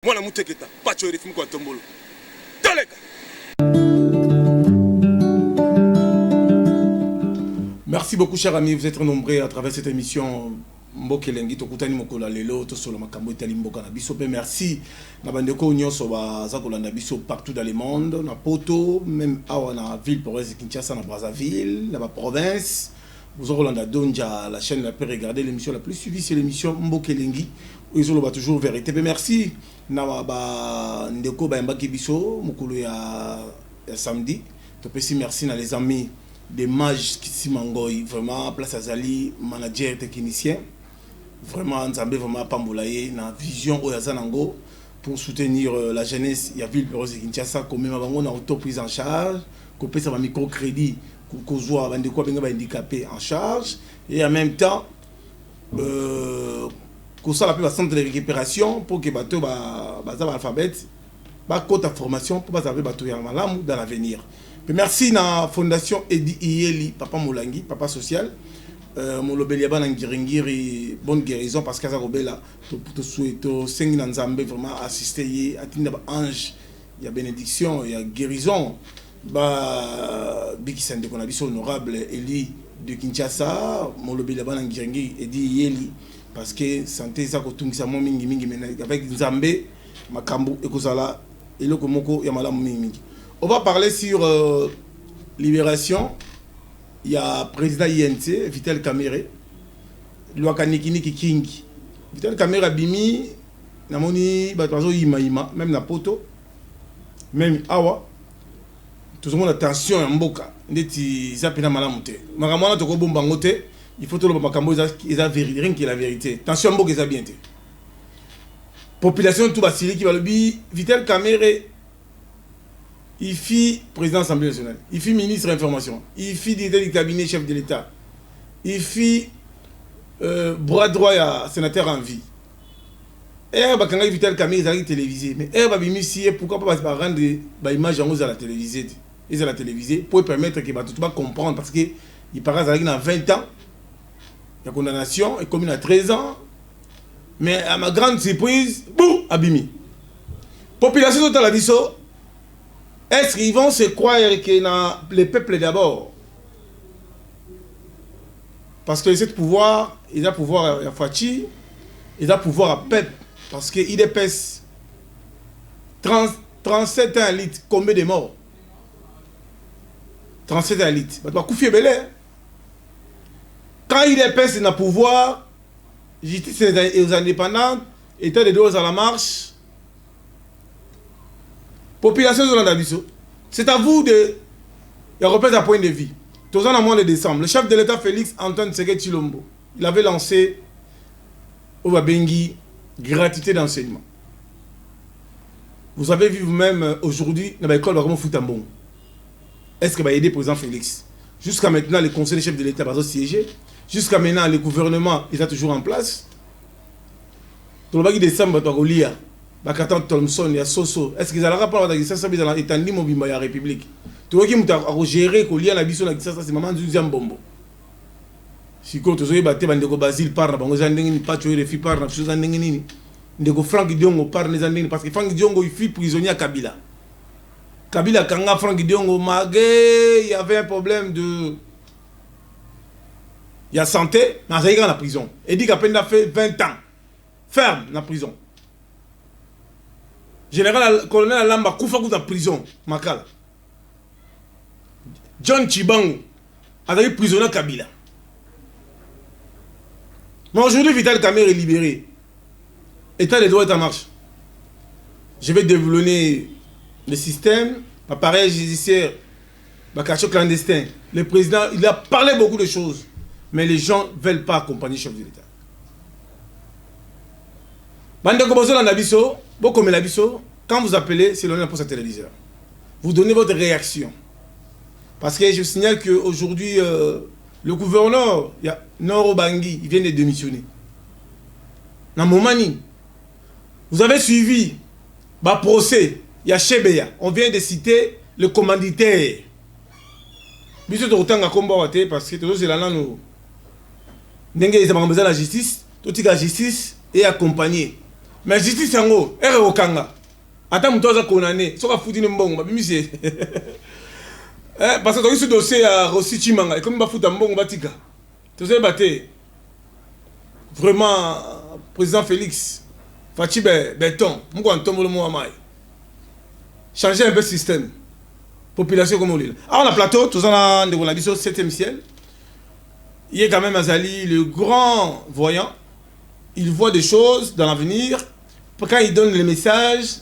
Mwana muteketa pacho erifimu kwa tombolo. Toleka. Merci beaucoup chers amis, vous êtes nombreux à travers cette émission Mbokelengi tokutani mokola lelo to solo makambo etali mboka na biso pe merci na bandeko nyonso baza kolanda biso partout dans le monde na poto même awa na ville province Kinshasa na Brazzaville na ba province vous aurez donja la chaîne la plus regardée l'émission la plus suivie c'est l'émission Mbokelengi ils ont toujours vérité pe merci na ba ndeko ba mbaki biso mokolo ya samedi to pesi merci na les amis des mages qui Simangoy vraiment place Azali manager technicien vraiment Nzambe vraiment pambolaye na vision Oyazanango pour soutenir la jeunesse ya ville de Kinshasa comme même bango na auto prise en charge ko pesa ba microcrédit ko zoa bande ko benga ba handicapé en charge et en même temps ko ça la pe ba centre de récupération pour que bato ba alphabet ba quota formation pour ba savoir bato ya malamu dans l'avenir. Merci na fondation Edi Iyeli papa Molangi papa social molobeli yaba na ngiringiri bonne guérison parce que ça robela to souhaito sengi na Nzambe vraiment assister yi atinda ba ange ya bénédiction ya guérison ba bikisande kona biso honorable Eli de Kinshasa molobeli yaba na ngiringiri Edi Iyeli parce que santé ça ko tungisa mo mingi avec Nzambe makambo ekozala eloko moko ya malamu mingi. On va parler sur Libération. Il y a président INC, Vital Kamerhe. Luakanikini King. Vital Kamerhe Bimi, Namoni, Batazo Ima, même na poto, même Awa. Tout le monde attention à Mboka. Ndeti Zapina Malamute. Maramana Toko Bombangote, il faut tout le Makambo, ils ont rien qui est la vérité. Attention Mboka, ils ont bien été. Population tout Basili qui va le bi, Vital Kamerhe. Il fit président de l'Assemblée nationale, il fit ministre de l'information, il fit directeur du cabinet chef de l'État, il fit bras droit à sénateur en vie. Et quand il Vital Kamerhe, il a télévisé. Mais pourquoi pas rendre des images à la télévisée? Ils à la télévisée pour permettre que tout le monde comprenne parce qu'il paraît qu'il a 20 ans, la condamnation est commune à 13 ans. Mais à ma grande surprise, boum, Abimi. Population totale a dit ça. Est-ce qu'ils vont se croire que les peuples d'abord? Parce que ce pouvoir, il a pouvoir à Fachi, il a pouvoir à peuple. Parce qu'il dépasse 37 ans litres. Combien de morts? 37 ans litres. Quand il dépasse le pouvoir, justice aux indépendants, état de droit à la marche, population de l'Andabiso, c'est à vous de reprendre un point de vue. Tous en mois de décembre, le chef de l'État Félix Antoine Tshisekedi Tshilombo, il avait lancé au Babengi gratuité d'enseignement. Vous avez vu vous-même aujourd'hui dans l'école de Foutambon. Est-ce que va aider le président Félix? Jusqu'à maintenant, le conseil des chefs de l'État va siéger. Jusqu'à maintenant, le gouvernement est toujours en place. Tout le décembre, tu vas lire. Bakatan Thompson, il y a Soso. Est-ce qu'ils allaient pas dans ça dans l'étendue mobile la République? Tu vois qui m'a géré qu'on lie à la biso na ça c'est maman du Zambombo. Si quand tu as battu bandeko Basile par na bango zandengini pas tu refi par na chose zandengini. Ndeko Frank Diongo par les zandengini parce que Frank Diongo il fut prisonnier à Kabila. Kabila kanga Frank Diongo magé, il y avait un problème de il y a santé, dans la prison. Et dit qu'à peine a fait 20 ans ferme dans la prison. Général colonel Alamba Koufa dans la prison, Makala. John Chibango a été prisonnier à Kabila. Mais aujourd'hui, Vital Kamerhe est libéré. État de droit est en marche. Je vais développer le système, l'appareil judiciaire, le cachot clandestin. Le président, il a parlé beaucoup de choses, mais les gens ne veulent pas accompagner le chef de l'État. Quand vous appelez, c'est l'honneur pour sa télévision. Vous donnez votre réaction. Parce que je signale qu'aujourd'hui, le gouverneur, Noro Bangui, il vient de démissionner. Dans Momani, vous avez suivi le procès, il y a Chebeya. On vient de citer le commanditaire. Parce que tout c'est là, nous. La justice, toute la justice est accompagnée. Mais justice yango, ere okanga. Ata muto aza condamné, soka futi mbongo, babimisi. Parce que dans ce dossier à Rossi Chimanga, et comme ba futa mbongo batika. Tu sais baté. Vraiment président Félix Fachi béton, moko antombo le mo amai. Changer un peu le système. Population comme l'île. Alors on a plateau, tous on a de 7e ciel. Il est quand même Azali, le grand voyant. Il voit des choses dans l'avenir. Quand il donne les messages,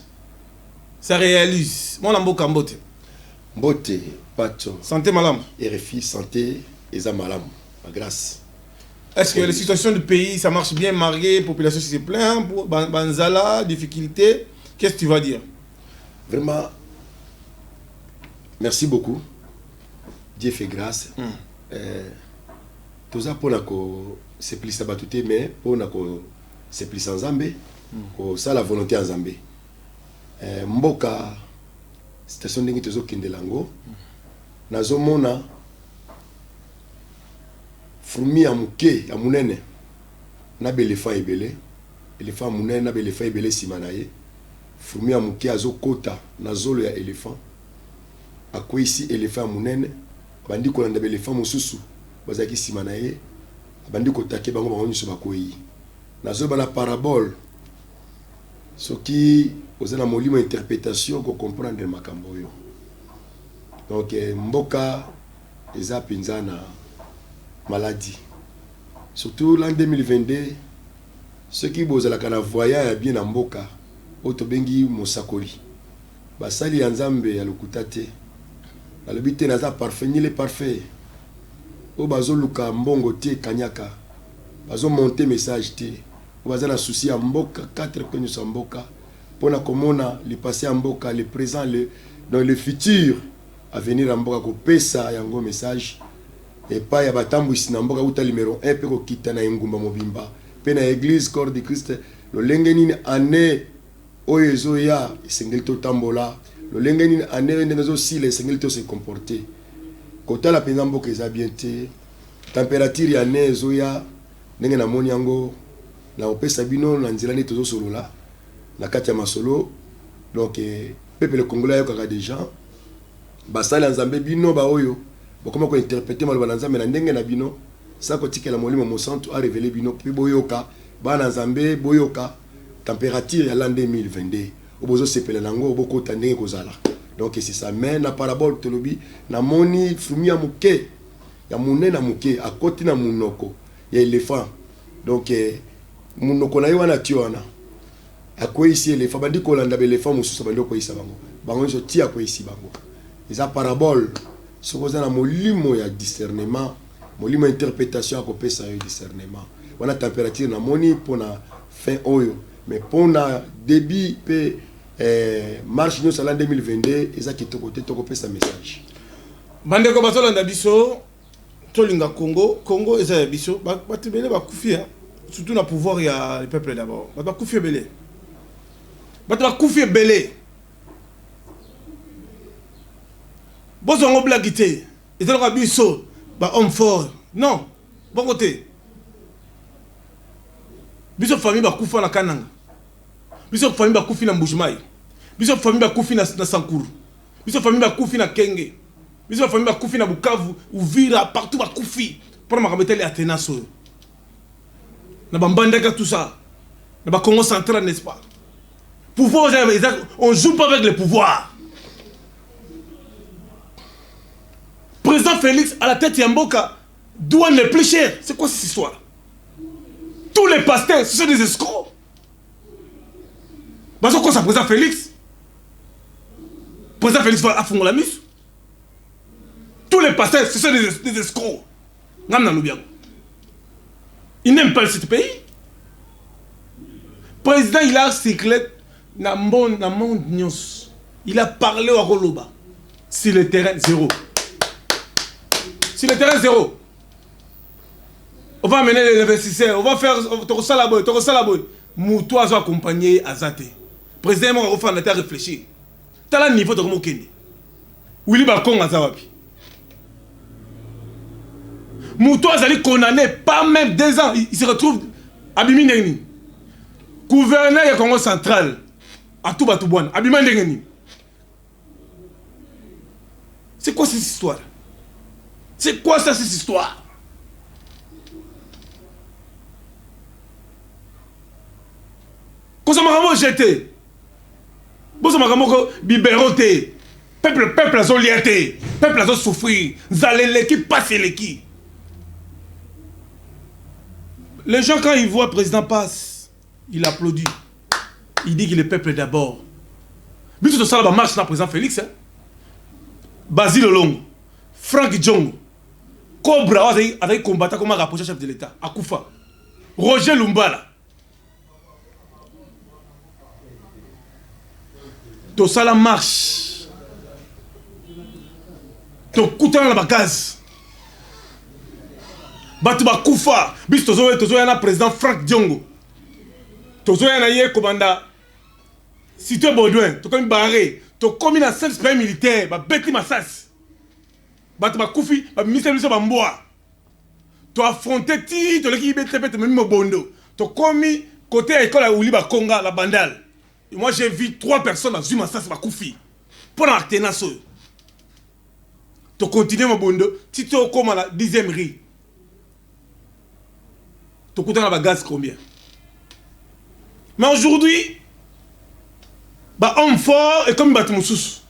ça réalise. Mon ambo kambote. Mbote, pato. Santé malam. RFI, santé, eza malam. Grâce. Est-ce que la situation du pays, ça marche bien, marié, population se plaint, banzala, difficulté? Qu'est-ce que tu vas dire? Vraiment, merci beaucoup. Dieu fait grâce. Tout ça pour c'est plus sabatouté, mais pour c'est plus en Zambé. Ça la volonté en Zambé. Mboka, station de Nitozo Kindelango. Nazomona. Frumi ya muke ya munene na belefa ebele elefa munene na belefa ebele simana ye frumi ya muke azokota na zolo ya elephant akwisi elefa munene bandi ko landa belefa mususu bazaki simana ye bandi ko take bango bango nyiso bakoyi na zolo bana parabole soki ozana molimo interprétation ko comprendre makambo yo donc mboka eza pinzana maladie. Surtout l'an 2022, ceux qui bossent à la voyage bien en Mboka, Otobengi Mosakoli. Basali Anzambe à l'Okutate. À l'habité naza parfait, ni les parfaits. Au bazo luka mbongo te kanyaka. Bazo monter message te. Au bazo na souci à Mboka, 4 connus à Mboka. Pour na komona, le passé à Mboka, le présent, dans le futur, à venir à Mboka, ko pesa yango message. Et pas ya batambu isinamboka uta numéro 1 peko kita na ngumba mobimba pe na église corps de Christ lo lengeni ane oyezo ya isengeli to tambola lo lengeni ane ndezo si le isengeli to se comporter kota la penza mboka eza bien te température ya ne ezo ya ndenge na moni yango na opesa bino na nzela ne tozo solola na kati ya masolo donc peuple congolais yoka des gens basala nzambe bino ba oyo comment interpréter mal bananza mais ndenge na bino ça kotika la molimo mo centre a révélé bino puis boyoka bananzambe boyoka température ya l'an 2022 obozo sepela nango boko tandenge kozala donc c'est ça mais na parabole tolobi na moni fumia muke ya munene na muke akoti na munoko ya éléphant donc munoko na yiwana tiona akoi ici éléphant bandi ko landa éléphant mususu bandi ko isa bango zo tia ko ici bango eza parabole. Ce qu'on a molimo ya discernement, molimo interprétation à copé ça discernement. On a température na moni pour na fin oyo, mais pour na débit pe marche nous en 2022 et ça qui to côté to copé sa message. Bande ko basola ndabiso tolinga Congo eza biso batibele ba kufia surtout na pouvoir ya le peuple d'abord. Ba kufia belé. Ba kufia belé. Bozongo blagité et dans le biso ba homme fort non bon côté biso famille ba kufa na kananga biso famille ba kufi na mbujimai biso famille ba kufi na Sankuru biso famille ba kufi na Kenge biso famille ba kufi na Bukavu Uvira partout ba kufi pour ma remettre les Athénaso na bambandaka tout ça na ba Congo central n'est-ce pas pouvoir on joue pas avec le pouvoir. Président Félix à la tête Yamboka douane les plus chers. C'est quoi cette histoire? Tous les pasteurs, ce sont des escrocs. Parce que quoi ça, président Félix? Président Félix va à fond la mus. Tous les pasteurs, ce sont des escrocs. Ils n'aiment pas ce pays. Président, il a cyclé dans le monde. Il a parlé au Roloba. Sur le terrain, zéro. Sur le terrain, zéro. On va amener les investisseurs, on va faire Torosalaboy. Moutois va accompagner Azate. Président, on va faire réfléchir. T'as le niveau de Mokene. Willy Bakong Azawapi. Moutois allait condamner, pas même 2 ans, il se retrouve à Bimineni. gouverneur du Congo central, à tout Batouboine, Abima Ndengeni. C'est quoi cette histoire? C'est quoi ça, cette histoire? Quand ça m'a jeté, quand ça m'a libéroté, peuple a soliété, peuple a souffert, zalé qui passe qui. Les gens, quand ils voient le président passe, il applaudit. Il dit que le peuple est d'abord. Mais tout ça, la marche là, président Félix, hein? Basile Longo, Frank Djongo, Cobra avec combattant comme un rapproché chef de l'État, Akoufa, Roger Lumbala. Tout ça la marche. Tout coûtant la bagage. Batu Bakoufa, bis tozo yana président Frank Djongo. Tozo yana yé commandant. Si tu es Baudouin, tu comme barré. Tu commis dans 5 pays militaires, tu bêtis ma sas. Tu koufi, tu ministre de Bamboa. Tu as affronté ti, tu as l'équipe de même bondo. Tu as commis côté à l'école à Ouliba Konga, la bandale. Et moi j'ai vu 3 personnes dans une massage, tu koufi. Pour l'alternance. Tu continues mon bondo, si tu es comme à la 10e rue. Tu coûtes la gaz combien? Mais aujourd'hui, bah, homme fort et comme Batmoussous.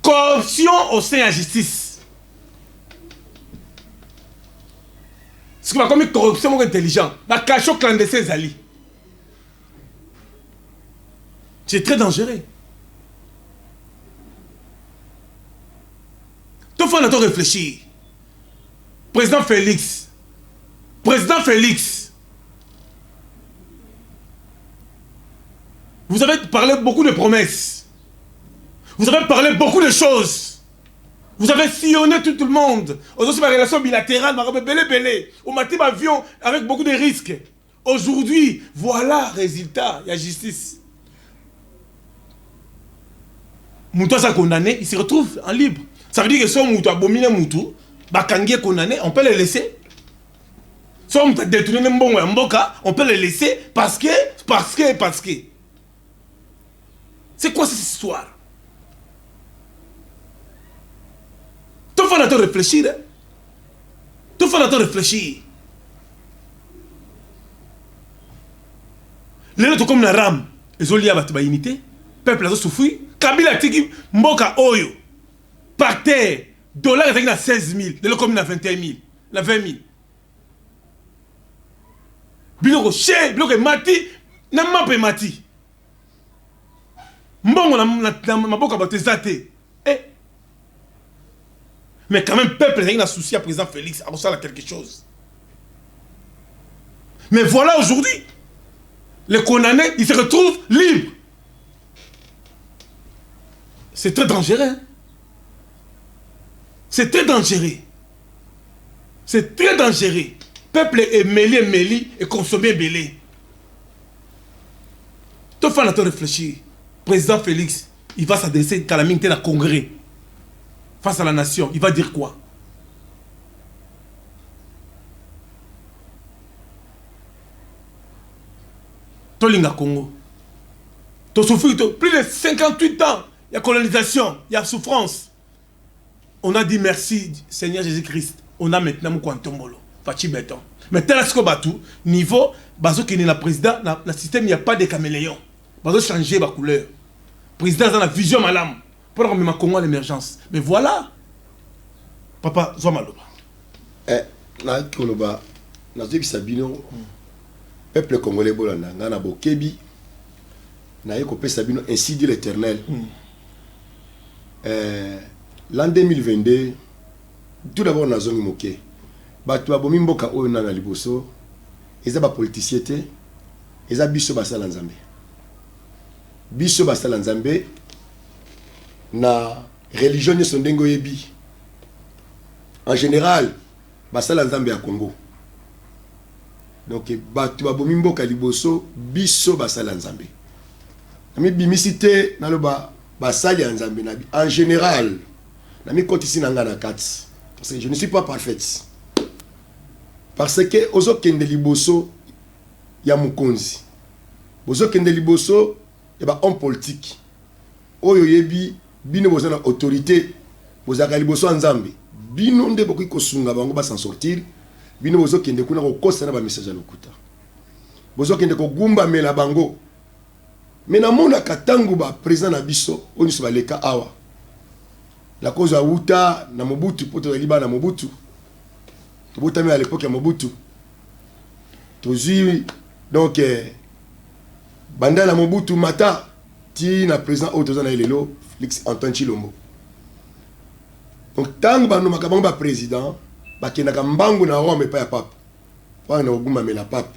Corruption au sein de la justice. Ce qui va comme corruption intelligent. La cachot clandestin Zali. C'est très dangereux. Tout faut nous réfléchir. Président Félix. Vous avez parlé beaucoup de promesses. Vous avez parlé beaucoup de choses. Vous avez sillonné tout le monde. Aujourd'hui, ma relation bilatérale, ma belé. On m'a dit avion avec beaucoup de risques. Aujourd'hui, voilà résultat. Il y a justice. Moutou a condamné, il se retrouve en libre. Ça veut dire que si Moutou a abominé Moutou, Bakangi est condamné, on peut le laisser. Si on a détourné Mboka, on peut le laisser parce que. C'est quoi cette histoire? Tout le monde réfléchir. Hein? Tout le monde réfléchir. Les autres comme la rame, ils ont lié à la unité. Le peuple a souffert. Kabila Tiki, Mboka Oyo. Par terre, dollar est à 16 000. Les autres comme à 21 000. La 20 000. Biloko Che, Biloko Mati, n'a pas Mati. Mbongo na boka batezate. Mais quand même, le peuple a un souci à président Félix, à ressentir quelque chose. Mais voilà aujourd'hui, les condamnés, ils se retrouvent libres. C'est très dangereux. Hein? C'est très dangereux. C'est très dangereux. Le peuple est mêlé et consommé mêlé. Tout le monde réfléchir. Président Félix, il va s'adresser à la minute d'un congrès face à la nation. Il va dire quoi? Tolinga Congo. Tu souffres plus de 58 ans. Il y a colonisation, il y a souffrance. On a dit merci, Seigneur Jésus-Christ. On a maintenant mon Kwantombolo. Fachi béton. Mais tel est ce qu'on bat tout. Niveau, bazo qui est la président, dans le système, il n'y a pas de caméléon. Bazo changer ma couleur. Président dans la vision malam. Pour qu'on me Congo à l'émergence. Mais voilà. Papa, Zomaloba. Na Koloba, na Zébi Sabino, peuple congolais bolanda, na Bokebi, na Yekopé Sabino, ainsi dit l'Éternel. L'an 2022, tout d'abord, na Zongi Moké. Bato abomi mboka oyo na liboso, eza ba politicité, eza biso basala nzambe. Biso basala nzambe na religion ni sondengo yebi. En général, basala nzambe ya Congo. Donc bato abomi mboka liboso, biso basala nzambe. Nami bimisité na loba basali nzambe na bi. En général, nami kotisi nanga na kati. Parce que je ne suis pas parfaite. Parce que ozo kende liboso ya mukonzi bozo kende liboso et ba homme politique oyo yebi bino boza na autorité bozaka liboso nzambe bino nde bokoki kosunga bango ba s'en sortir bino bozo kende kuna ko kosa na ba message ya lokuta bozo kende ko gumba mela bango mena mona katangu ba président na biso oni so ba leka awa la cause a uta na Mobutu poto liba na Mobutu to botami à l'époque ya Mobutu tozui donc banda na Mobutu mata ti na président otoza na elelo Félix Antoine Tshilombo donc tango bano makabango ba président bakendaka mbangu na Rome pa ya papa pa na oguma mela papa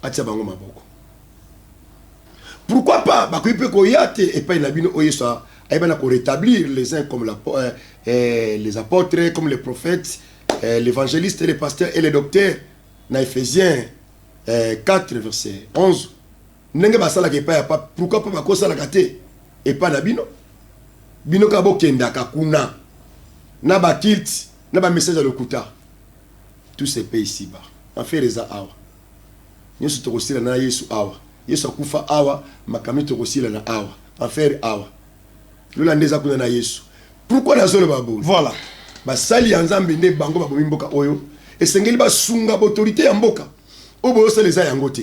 atia bango maboko pourquoi pas bakoyipe ko yate et pas na bino oyesa ayebana ko rétablir les uns comme les apôtres comme les prophètes l'évangéliste et les pasteurs et les docteurs na Ephésiens 4 verset 11 ndenge basala ke pa ya papa pourquoi pas bakosala kate et pas na bino bino ka bokenda kakuna na ba kilt na ba message à lokuta tous ces pays ici bas en fait les awa nyoso tokosila na Yesu awa Yesu akufa awa makamito tokosila na awa en faire awa lola ndeza kuna na Yesu pourquoi na zolo babo voilà basali ya nzambe nde bango babomi mboka oyo esengeli basunga autorité ya mboka obo yosala eza yango te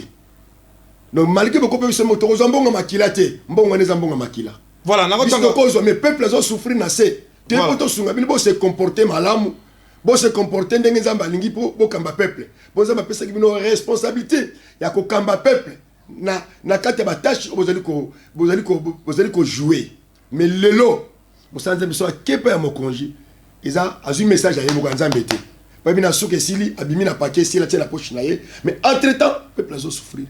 donc malgré beaucoup de personnes tokozwa mbongo makila te mbongo neza mbongo makila voilà nakotanga kozwa mais peuple azo souffrir na se te poto sunga bino bo se comporter malamu bo se comporter ndenge nzambe alingi po bokamba peuple bo nzambe apesa bino responsabilité ya kokamba peuple na kati ya batache bozali ko jouer mais lelo bosanze biso kepa ya mokonji eza azui message ya yebo nzambe te ba bina soke sili abimi na paquet sila tia la poche na ye mais entre temps peuple azo souffrir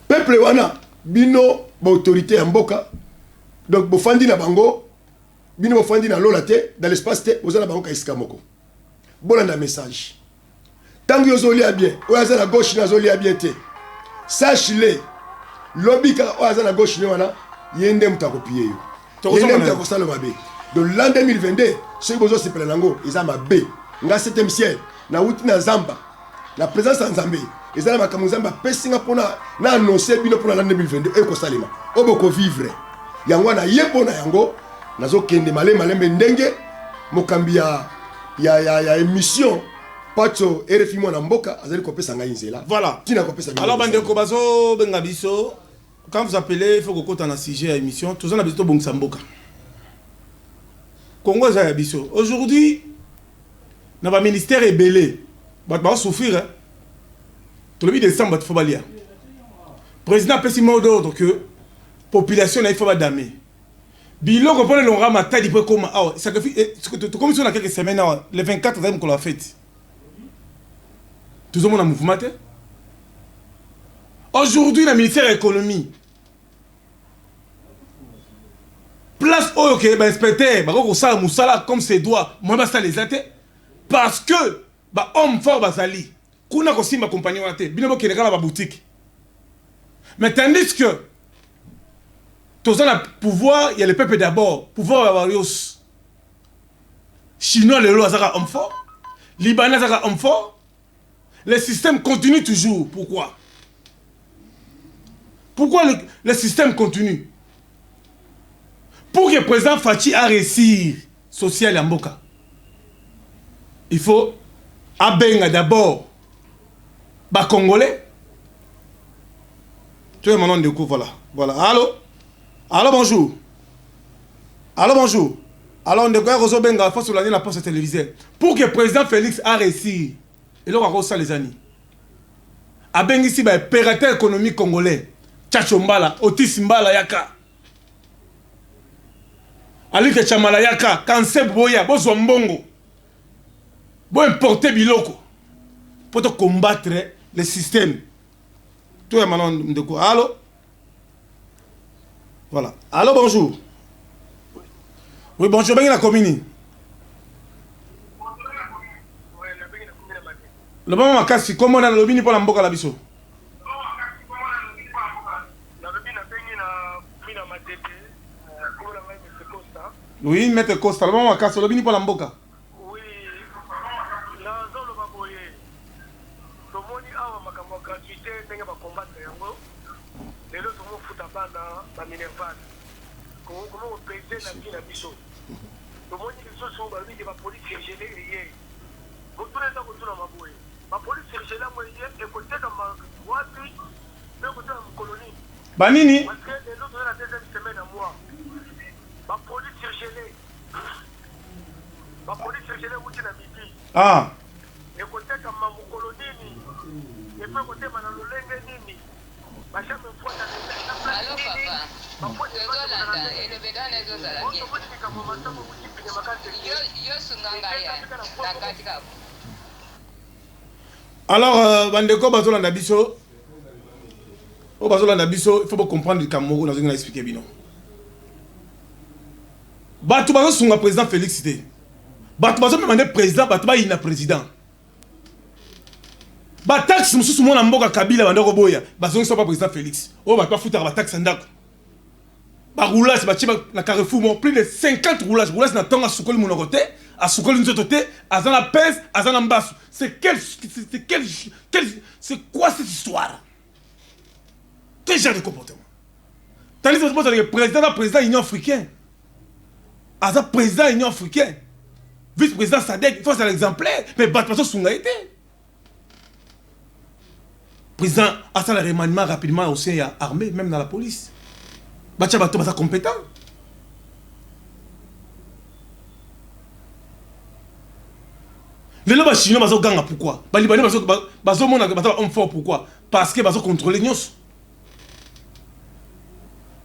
peuple wana bino ba autorité ya mboka donc bofandi na bango bino bofandi na lola te dans l'espace te ozala bango ka isika moko bolanda message tango yozolia bien oyaza na gauche na zolia bien te sache-le lobika oyaza na gauche ne wana yende mutakopiye yo yende mutakosala mabe donc l'an 2022 ceux bozo sepela nango eza mabe nga 7e ciel na wuti na zamba la présence en Zambie ezala makambo nzamba pesinga pona na annoncer bino pona l'an 2022 e ko salima oboko vivre yango na yepona yango nazo kende malembe ndenge mokambi ya émission pacho RFI mwana mboka azali kopesa ngai nzela voilà tina kopesa alors bandeko bazo benga biso quand vous appelez il faut que kota na sujet ya émission tous na biso bongisa mboka Congo za ya biso aujourd'hui na ba ministère ebelé ba souffrir hein tout le décembre il faut balia président pesi mot d'ordre que population il faut ba damer biloko pour le rama tadi peut comme ah ça comme si on a quelques semaines le 24 qu'on l'a fait tout le monde a mouvement aujourd'hui le ministère de l'économie place au ok bah inspecteur bah qu'on ça musala comme c'est doit moi bah ça les athées parce que bah homme fort basali kuna ko simba compagnie wate bino qui regarde la boutique mais tandis que tous les pouvoir il y a le peuple d'abord pouvoir varios chinois le lo azaka homme fort libanais azaka homme fort le système continue toujours pourquoi le système continue pour que le président Fachi a réussi social en Mboka il faut abenga d'abord ba congolais tu es mon nom de coup voilà allô bonjour alors on découvre Roso Benga face sur la poste télévisée pour que le président Félix a réussi et là on ça les années abengi ici ba opérateur économique congolais Tchacho Mbala Otis Mbala yaka Alike Chamala yaka Kansep Boya bozwa mbongo bo importer biloko pour te combattre le système tout est maintenant de quoi allô voilà allô bonjour oui bonjour bengi la commune le bon makasi comment on a le bini pour la mboka la biso oui maître Costa le bon makasi le bini pour la mboka oui la zone baboye tomoni awa makambo gratuité bana ba minerval comment on pèse la vie na biso to moni biso so ba ni ba police gelé hier vous tous les temps na maboye ba police gelé mo hier et côté de ma wapi de côté de colonie banini parce que les autres la deuxième semaine à moi ba police gelé wuti na midi ah et côté de ma colonie ni et puis côté ma na lolenge nini ba chama fois na Allô papa. Et le bédan est aux alamiers. Yo sunganga ya. Nakatika. alors bandeko bazolanda biso o bazolanda biso il faut comprendre kamoko na zonga expliquer bino bato bazosunga président Félix te bato bazomemande président bato bayina président bataxe mosusu mona mboka Kabila bandeko boya bazongisa pa président Félix o bato bafutaka bataxe ndako baroulage batie na Carrefour plus de 50 roulages na tonga sukoli monoko te asukoli nzoto te azana pèse azana mbasu c'est quoi cette histoire? Quel genre de comportement? Tandis que le président Union africaine aza président Union africaine vice-président Sadek il faut c'est l'exemplaire mais battre sunga été président a ça le remaniement rapidement au sein armée même dans la police bacha bato basa compétent les lois chinois baso ganga pourquoi ba libanais baso mona bato homme fort pourquoi parce que baso contrôler nyos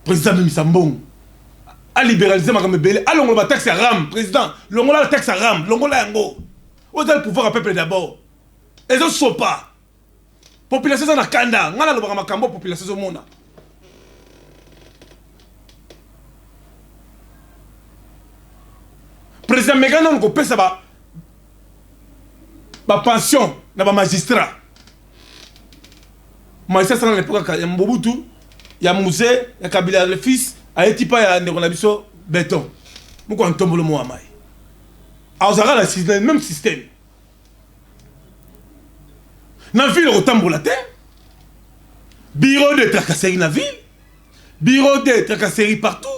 président Misambong a libéralisé makambe belé a longola ba taxe ram président longola la taxe ram longola yango au le pouvoir à peuple d'abord et ça so pas population na kanda ngala lo makambo population zo mona président Megano ko pesa ba pension na ba magistrat magistrat sana l'époque ya Mobutu ya musée ya Kabila le fils a été pas ya ndeko na biso béton muko ntombolo mo amai azara la système même système na ville otambola te bureau de tracasserie na ville bureau de tracasserie partout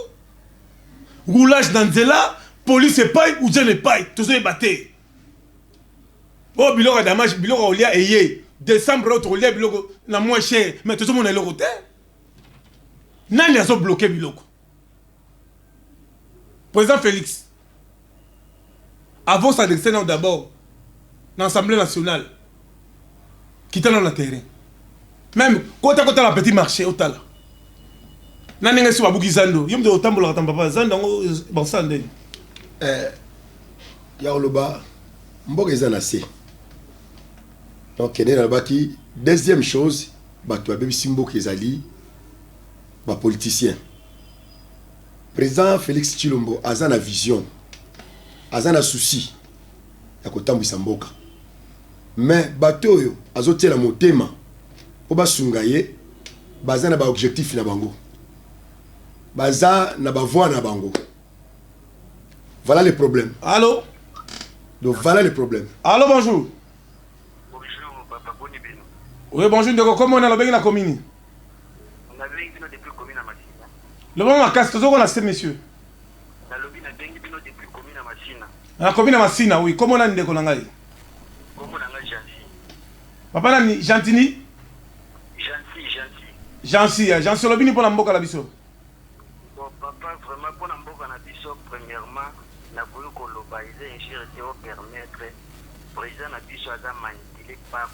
roulage dans nzela police epai ou je n'epai tous les battés oh biloko damage biloko olia eye décembre autre olia biloko na moins cher mais tout le monde est le côté nani azo bloqué biloko président Félix avant s'adresser d'abord dans l'Assemblée nationale qui était dans le terrain même quand tu as la petit marché au tal nani ngesu babuki zando yimde otambola katamba zando bon sande Yaoloba, Mbok Ezanase. Donc, deuxième chose, tu as Simbo Kezali, politicien. Président Félix Tshilombo, Azana vision, Azana souci, Yakotambu Samboka. Mais, Batoyo, Azote la motema, Oba Sungaye, Bazana ba objectif na bango. Baza na ba voix na bango. Voilà le problème. Allô? Donc voilà le problème. Allô, bonjour. Bonjour, papa Bonibino. Oui, bonjour, Ndeko. Comment on a le la commune? On a vécu depuis commune à Machina. Le moment à Castres, on a ces messieurs. On a vécu depuis commune à Machina. La commune à Massina, oui. Comment on a Ndeko Langai? Comment on a gentil? Papa, on a Gentini? Gentil. Gentil, Lobini pour la Mboka la biso. Bon, papa, vraiment, pour la Mboka la biso, premièrement, na voulu qu'on l'obéisse et j'ai permettre président na biso à manipuler par.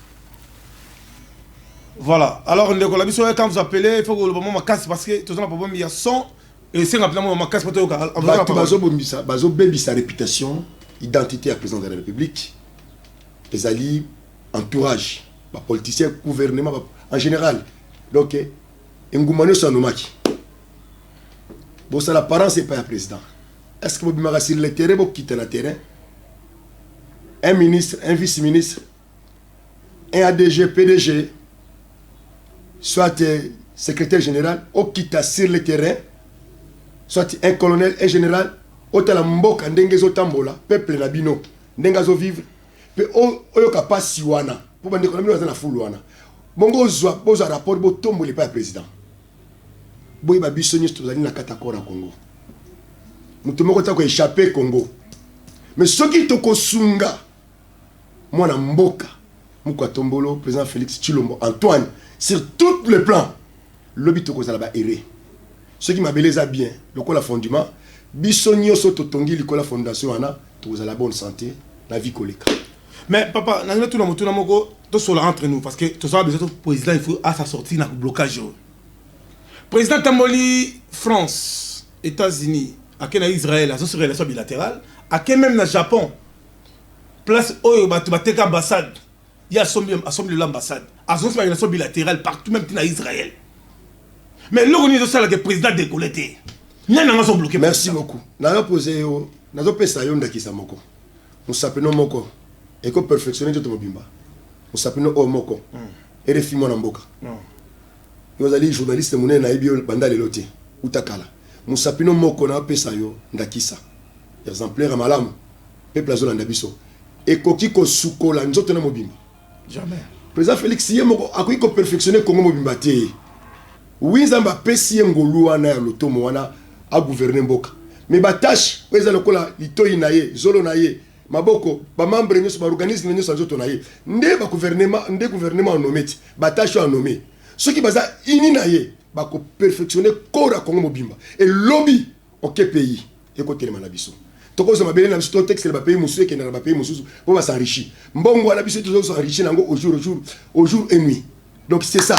Voilà. Alors, Ndeko la biso, quand vous appelez, il faut que le moment casse parce que tout le monde il y a son et c'est rapidement ma casse pour toi. Bazo baby sa réputation, identité à président de la République, les alliés, entourage, les politiciens, gouvernement en général. Donc, Ngoumano Sanomaki. Bon, ça l'apparence n'est pas un président. Est-ce que vous avez sur le terrain, vous quittez le terrain? Un ministre, un vice-ministre, un ADG, PDG, soit secrétaire général, ou quitte sur le terrain, soit un colonel, un général, ou la mboka, ndengezo tambola, peuple nabino, ndengazo vivre, pe oyoka pas siwana, pour que nous ayons la foule wana. Bongo zwa, boza rapport, bo tombo le pas président. boy ba biso nyos tozali na katakora Congo mutu moko ta ko échapper Congo mais soki to ko sunga mwana mboka Mouko Tombolo président Félix Tshilombo Antoine sur tous les plans lobi to ko zala ba erré ce qui m'a beleza bien lokola fondement biso nyos to tongi likola fondation wana to zala bonne santé la vie koleka. Mais papa, nous avons tout entre nous parce que tout ça, le président il faut à sa sortie dans le blocage. Président Tamboli, France, États-Unis, à quel Israël, à une relation bilatérale, à quel même le Japon, place où il y a une ambassade, il y a assemblée de l'ambassade, à une relation bilatérale partout même dans Israël. Mais là, on est dans le président décolleté. Nous avons bloqué. Merci beaucoup. Nous avons posé, nous avons fait ça, nous s'appelons Moko. Et qu'on perfectionne tout le monde. On s'appelle Omoko. Et les filles mon amboka. Vous allez journaliste mouné na ibio banda le loté. Utakala. Nous s'appelle Moko na pesa yo ndakisa. Exemplaire à malam. Peuple azol ndabiso. Et koki ko suko la nzoto na mobimba. Jamais. Président Félix Yemoko akui ko perfectionner Congo mobimba té. Oui zamba pesi ngolu wana ya loto mo wana a gouverner mboka. Mais ba tâche, pesa lokola litoyi na ye, zolo na ye. Maboko ba membre nyos ba organisme nyos nzoto na ye nde ba gouvernement nommé ba tâche à nommer ceux qui baza ini na ye ba ko perfectionner kora Congo mobimba et lobby OK pays et côté na biso to ko za mabele na biso texte ba pays musu ke na ba pays musu po ba s'enrichir mbongo na biso to s'enrichir nango au jour et nuit donc c'est ça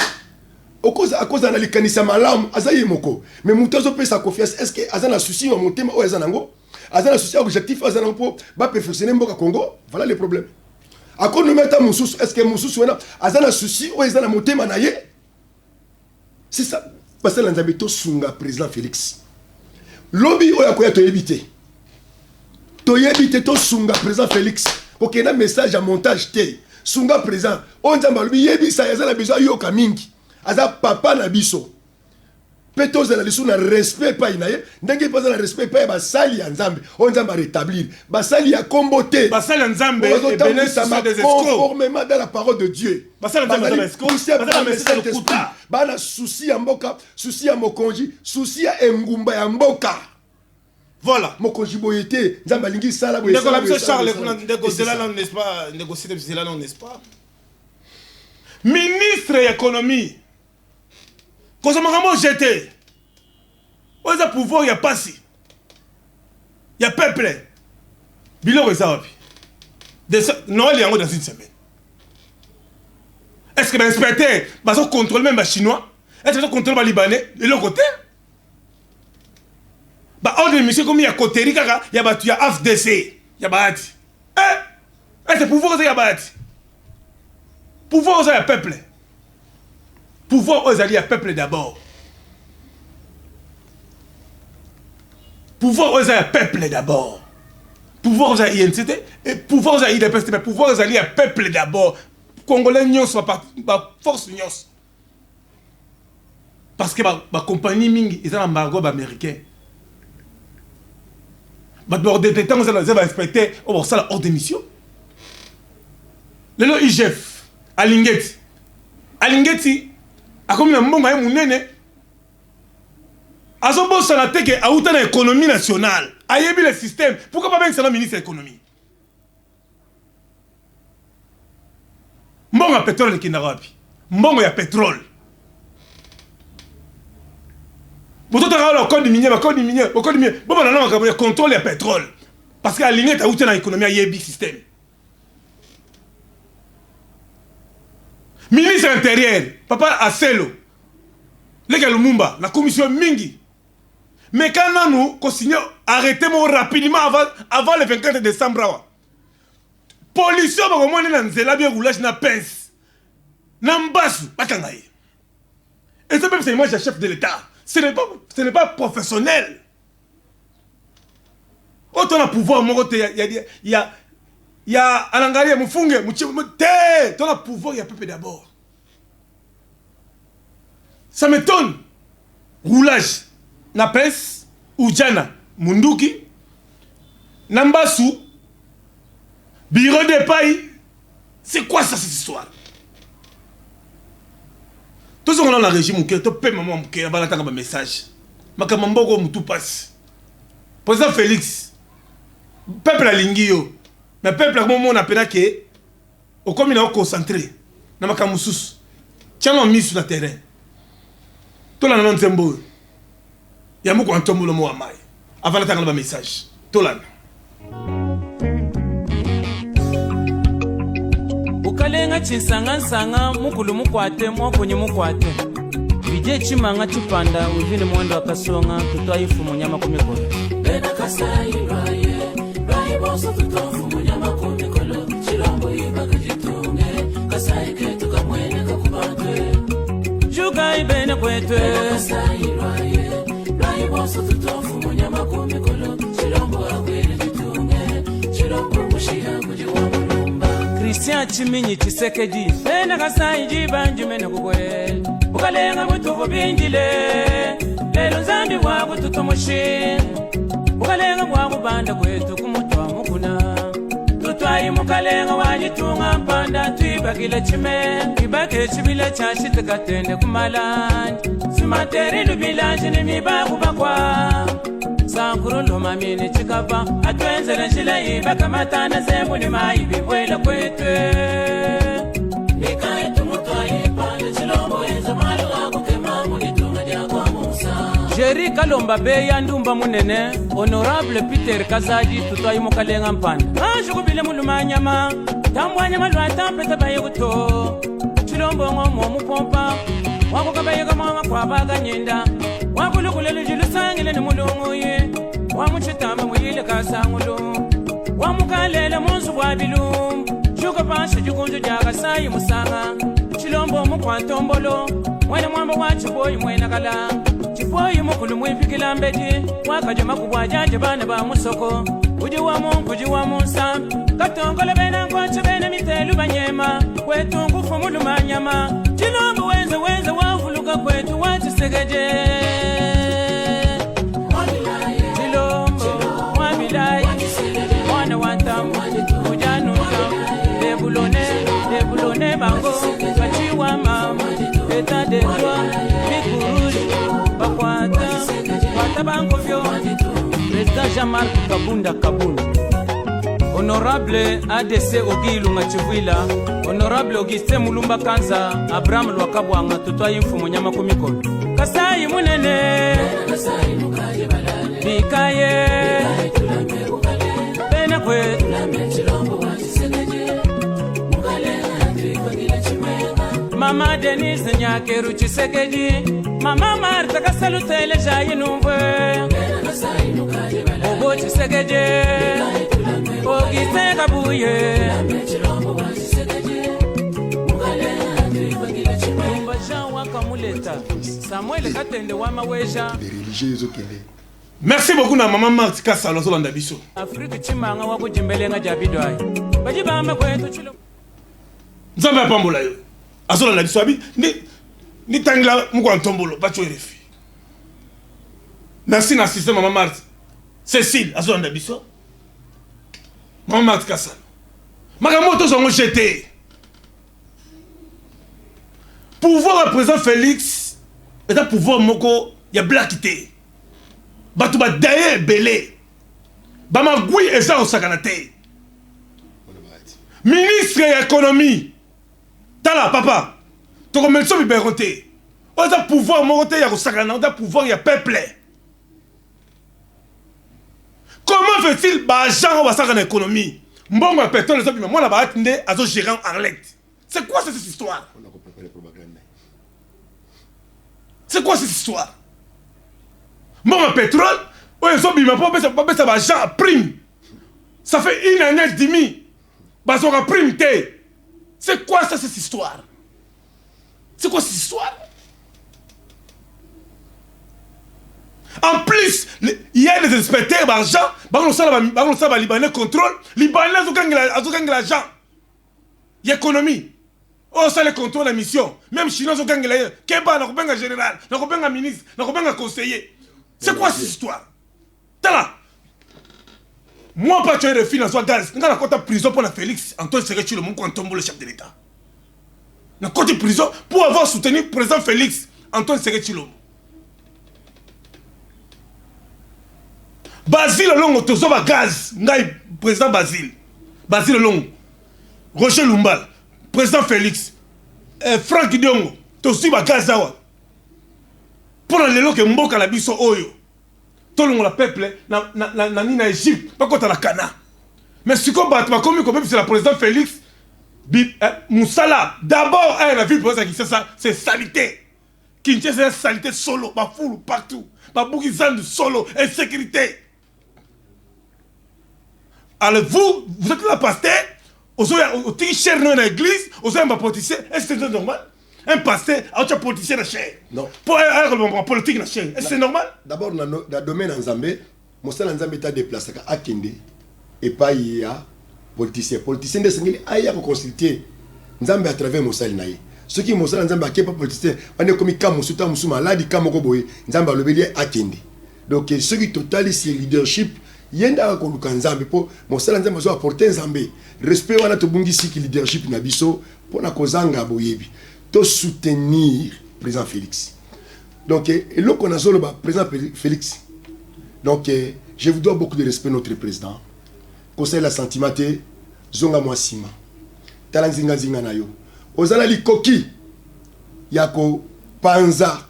à cause de la kanisa malam azaye moko mais mutozo pe sa confiance est-ce que azana souci wa motema o azana ngo azana souci objectif azana po ba perfectionner mboka Congo voilà le problème à cause de mettre mususu est-ce que mususu wena azana souci o azana motema na ye c'est ça parce que l'anzabito sunga président Félix lobby o yakoya to éviter to sunga président Félix OK na message à montage té sunga président on nzamba lobi yebisa yazana besoin yoka mingi aza papa na biso petos na lisu na respect pa inaye ndenge pas na respect pa ba sali ya nzambe on nzamba rétablir ba sali ya kombote ba sali ya nzambe et béné ça des escrocs conformément dans la parole de Dieu ba sali ya nzambe escrocs ba sali message de kuta ba na souci ya mboka souci ya mokonji souci ya engumba ya mboka voilà mokonji boyete nzamba lingi sala boyete ndeko la biso Charles kuna ndeko zela non n'est-ce pas négocier zela non n'est-ce pas ministre économie quand on jeté, on a pouvoir, il y a pas si. Il y a peuple. Bilo Rezawapi. Non, il y a dans une semaine. Est-ce que l'inspecteur va contrôler même les Chinois? Est-ce que contrôler les Libanais de l'autre côté? On a monsieur comme il y a côté, il y a AFDC, il y a Bahati. Est-ce que pouvoir, il y a Bahati? Pouvoir, il y a peuple. Pouvoir aux alliés à peuple d'abord. Pouvoir aux alliés à peuple d'abord. Pouvoir aux alliés et pouvoir aux alliés de peuple. Pouvoir aux alliés à peuple d'abord. Congolais n'y sont pas force n'y. Parce que ma compagnie Ming est un embargo américain. Ma bord de temps vous allez respecter au ça hors d'émission. Le IGF Alingeti a comme un mbongo ya munene azobo sana teke auta na économie nationale ayebi le système pourquoi pas même ça ministre de l'économie mbongo ya pétrole ki narapi mbongo ya pétrole boto ta le code minier bon na na contrôle ya pétrole parce que aligné ta auta na économie ayebi système ministre intérieur, papa Aselo, les Lumumba, la commission Mingi. Mais quand nous consignons, arrêtez-moi rapidement avant le 24 décembre. Police, au moins, dans Zela, bien roulage, na pince. Nambasu, Bakangaï. Et ça, même, c'est moi, je suis chef de l'État. Ce n'est pas professionnel. Autant de pouvoir, il y a Alangaria, Moufunge, Mouché, dans le pouvoir, il y a peuple d'abord. Ça m'étonne. Roulage, Napes, Oudjana, Munduki, Nambasu, Bureau des Pailles. C'est quoi ça, cette histoire? Tout ce qu'on a dans le régime, tu peux maman avoir un message. Makamamboko mutu passe. Président Félix, peuple a lingio, mais peuple a moment on appelle que au comme il est concentré. Na makamusus. Tiens on mis sur le terrain. Tout la non tembo. Ya muko antombo le mo amai. Avant d'attendre le message. Tout là. Ukalenga chinsanga mukulu mukwate mwakonye mukwate bije chimanga chipanda uvile mwendo akasonga tutaifu munyama komikolo bena kasai raye raye boso tutofu munyama komikolo chilombo ibaka jitunge kasai ketu kamwene kakubantwe juga ibene kwetwe kasai raye raye boso tutofu munyama komikolo chilombo akwene jitunge chilombo mushiha kujiwa Christian Chiminyi Chisekedi Bena kasai jibanji mene kukwe Ukalenga mutufu binjile Lelo zambi waku tutomoshi Ukalenga waku banda kwetu kumutwa mukuna Tutwayi mukalenga wajitunga mpanda Tuibakile chime Ibake chibile chashi tukatende kumalanji Simateri lubilanji ni mibaku bakwa Sankuru loma mini chikapa Atwenzele nshila ibaka matana zembu ni maibi wela kwetwe Nika etu mutwa ipande chilombo enza malu wako kemamu nitunga diakwa musa Jeri kalomba beya ndumba munene Honorable Peter Kazaji tutwayi mukalenga mpanda Shukubile muluma nyama Tambwa nyama lwa tampeta baye kuto Chilombo ngomo mupompa Wako kabaye kama kwa baga nyenda Wakulukulele jilusangile ni mulungu ye Wamuchitamba mwile kasangulu Wamukalele munsu wabilu Shuka pasha jukunju jaga sayi musanga Chilombo mukwantombolo Mwene mwamba wa chiboyi mwena kala Chiboyi mukulu mwipikila mbeji Wakajama kubwajaje bana ba musoko Uji wa mungu uji wa munsa Katongole bena nkwache bena mitelu banyema Kwetu ngufu muluma nyama Chilombo wenze wenze wafuluka kwetu wachisegeje Chilombo wabilaye Mwana wantamu ujanuka Debulone bango Bachiwa mama Eta dedwa Mikuruli Bakwata Kwata bango vyo President Jean-Marc Kabunda Kabunda Honorable ADC Ogilu Ngachivwila Honorable Auguste Mulumba Kanza Abraham Lwakabwanga tutwayi mfumo nyama kumikolo Kasai munene Kasai mukaje balale Bikaye Bena kwe Chilombo wachisegeje Mukale Andri kwa gila chimenga Mama Denise Nyakeru Chisegeji Mama Marta kasalutele jayi numwe Kasai mukaje balale Ogo Chisegeje Auguste Kabuye Chilombo wachisegeje Mukale Andri kwa gila chimenga Jean wakamuleta Samuel Katende wamawesha Merci beaucoup na maman Marthe Kassalo Zolanda biso. Afrique chimanga wako jimbelenga jabidwai. Bajibamba kwetu chilo. Nzambe apambola yo. Azolanda biso abi ni tangla mukwa ntombolo bacho refi. Merci na système maman Marthe. Cécile Azolanda biso. Maman Marthe Kassalo. Magamoto zongo jeté. Pouvoir à présent Félix est un pouvoir moko ya blackité. Bato ba daye belé. Bama gui eza osakana te. Ministre de l'économie. Tala papa. Toko melso biberote. Oza pouvoir morote ya osakana, oza pouvoir ya peuple. Comment fait-il ba agent wa sakana économie? Mbongo ya pétrole zo bima mona ba atinde azo gérant Arlette. C'est quoi cette histoire? C'est quoi cette histoire? Mon pétrole, ils ont mis ma argent à prime. Ça fait une année et demie. Ils ont prime. C'est quoi ça, cette histoire? C'est quoi cette histoire? En plus, il y a des inspecteurs d'argent. Les Libanais contrôlent. Les Libanais ont gagné l'argent. Il y a économie. Oh, ça les contrôle la mission. Même Chinois ont gagné l'argent. Keba, n'a pas un général, n'a pas un ministre, n'a pas un conseiller. C'est quoi cette histoire? Tala. Moi, pas tu es refus dans soi gaz. Quand on a prison pour la Félix, Antoine Serechi, le monde quand tombe le chef de l'État. na côté prison pour avoir soutenu le président Félix Antoine Tshisekedi Tshilombo. Basile Longo tozoba gaz ngai président Basile Longo Roger Lumbal président Félix Franck Diongo tozoba gaz awa pour la lelo ke mboka la biso oyo tolongo la peuple na nina Égypte pas kota la Cana mais si ko bat comme c'est le président Félix Moussala d'abord la ville pour ça c'est salité Kinshasa c'est salité solo ba foule partout ba boukizan solo insécurité. Alors vous êtes là pasteur, vous avez cher dans l'église, vous avez un politicien, est-ce que c'est normal? Un pasteur a un politicien dans chair. Non. Pour un politique dans chair, est-ce que c'est normal? D'abord dans le domaine en Zambie, Moussa Nzambé est déplacé à Kende et pas il y a politicien. Politicien de Sengeli a eu à consulter Nzambé à travers Moussa Naye. Ceux qui Moussa Nzambé qui pas politicien, on est comme Kamu Souta Moussou malade Kamu Koboye, Nzambé le bélier à Kende. Donc ceux qui totalise leadership yenda ko lukanzambe po mosala nzambe zo apporter nzambe respect wana to bungisi ki leadership na biso pona kozanga boyebi to soutenir président Félix. Donc et là qu'on a solo ba président Félix. Donc je vous dois beaucoup de respect notre président. Conseil la sentimate zonga mwasima. Talanzinga zinga nayo. Ozala likoki yako panza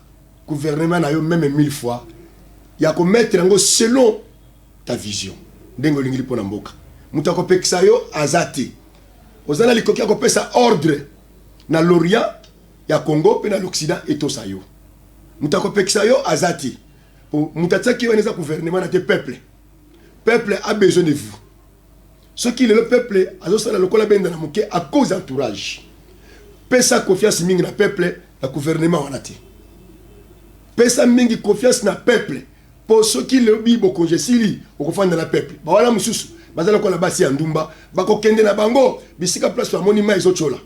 gouvernement nayo même 1000 fois. Yako mettre ngo selon ta vision. Ndengo lingili pona mboka. Mutako pekisa yo azati. Ozana likoki ako pesa ordre na l'Orient ya Congo pe na l'Occident etosa yo. Mutako pekisa yo azati. Mutataki waneza gouvernement na te peuple. Peuple a besoin de vous. Ce qui le peuple azosala lokola benda na moke à cause d'entourage. Pesa confiance mingi na peuple na gouvernement wanati. Pesa mingi confiance na peuple. Pour ceux qui le bibo konjesili au fond de la peuple ba wala mususu bazala ko la basi ya ndumba bako kende na bango bisika place ya monima izochola